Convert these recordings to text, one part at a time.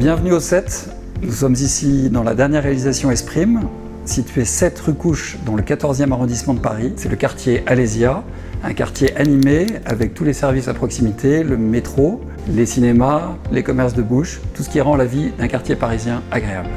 Bienvenue au 7. Nous sommes ici dans la dernière réalisation Esprime, située 7 rue Couche dans le 14e arrondissement de Paris. C'est le quartier Alésia, un quartier animé avec tous les services à proximité, le métro, les cinémas, les commerces de bouche, tout ce qui rend la vie d'un quartier parisien agréable.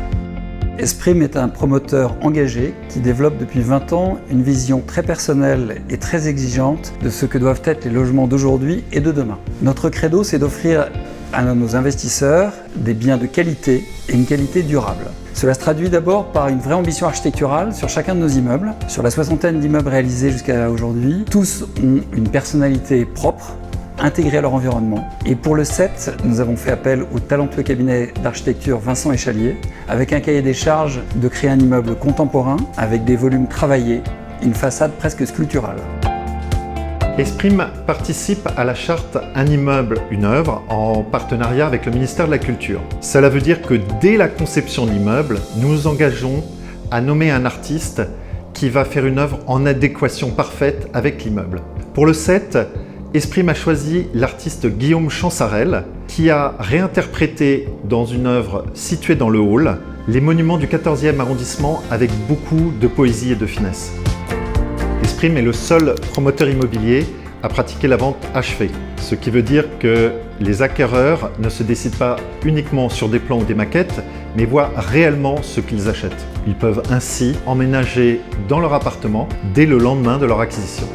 Esprime est un promoteur engagé qui développe depuis 20 ans une vision très personnelle et très exigeante de ce que doivent être les logements d'aujourd'hui et de demain. Notre credo, c'est d'offrir à nos investisseurs des biens de qualité et une qualité durable. Cela se traduit d'abord par une vraie ambition architecturale sur chacun de nos immeubles. Sur la soixantaine d'immeubles réalisés jusqu'à aujourd'hui, tous ont une personnalité propre, intégrés à leur environnement. Et pour le 7, nous avons fait appel au talentueux cabinet d'architecture Vincent Échalier, avec un cahier des charges de créer un immeuble contemporain, avec des volumes travaillés, une façade presque sculpturale. Esprime participe à la charte Un immeuble, une œuvre en partenariat avec le ministère de la Culture. Cela veut dire que dès la conception de l'immeuble, nous nous engageons à nommer un artiste qui va faire une œuvre en adéquation parfaite avec l'immeuble. Pour le 7, Esprime a choisi l'artiste Guillaume Chansarel qui a réinterprété dans une œuvre située dans le hall les monuments du 14e arrondissement avec beaucoup de poésie et de finesse. Esprime est le seul promoteur immobilier à pratiquer la vente achevée, ce qui veut dire que les acquéreurs ne se décident pas uniquement sur des plans ou des maquettes, mais voient réellement ce qu'ils achètent. Ils peuvent ainsi emménager dans leur appartement dès le lendemain de leur acquisition.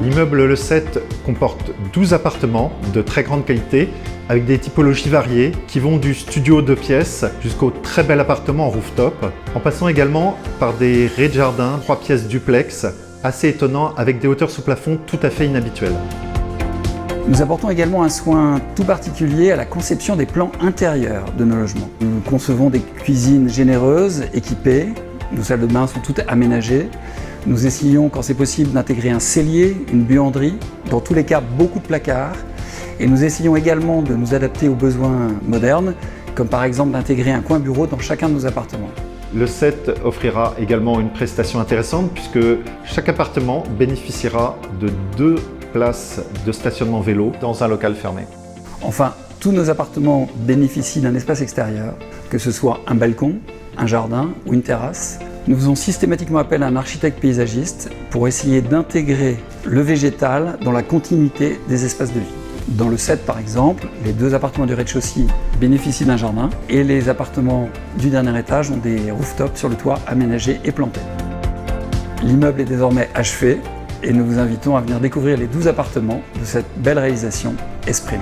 L'immeuble Le 7 comporte 12 appartements de très grande qualité avec des typologies variées qui vont du studio 2 pièces jusqu'au très bel appartement en rooftop, en passant également par des rez-de-jardin 3 pièces duplex assez étonnants avec des hauteurs sous plafond tout à fait inhabituelles. Nous apportons également un soin tout particulier à la conception des plans intérieurs de nos logements. Nous concevons des cuisines généreuses, équipées, nos salles de bain sont toutes aménagées. Nous essayons, quand c'est possible, d'intégrer un cellier, une buanderie, dans tous les cas beaucoup de placards. Et nous essayons également de nous adapter aux besoins modernes, comme par exemple d'intégrer un coin bureau dans chacun de nos appartements. Le 7 offrira également une prestation intéressante puisque chaque appartement bénéficiera de 2 places de stationnement vélo dans un local fermé. Enfin, tous nos appartements bénéficient d'un espace extérieur, que ce soit un balcon, un jardin ou une terrasse. Nous faisons systématiquement appel à un architecte paysagiste pour essayer d'intégrer le végétal dans la continuité des espaces de vie. Dans le 7 par exemple, les 2 appartements du rez-de-chaussée bénéficient d'un jardin et les appartements du dernier étage ont des rooftops sur le toit aménagés et plantés. L'immeuble est désormais achevé et nous vous invitons à venir découvrir les 12 appartements de cette belle réalisation Esprime.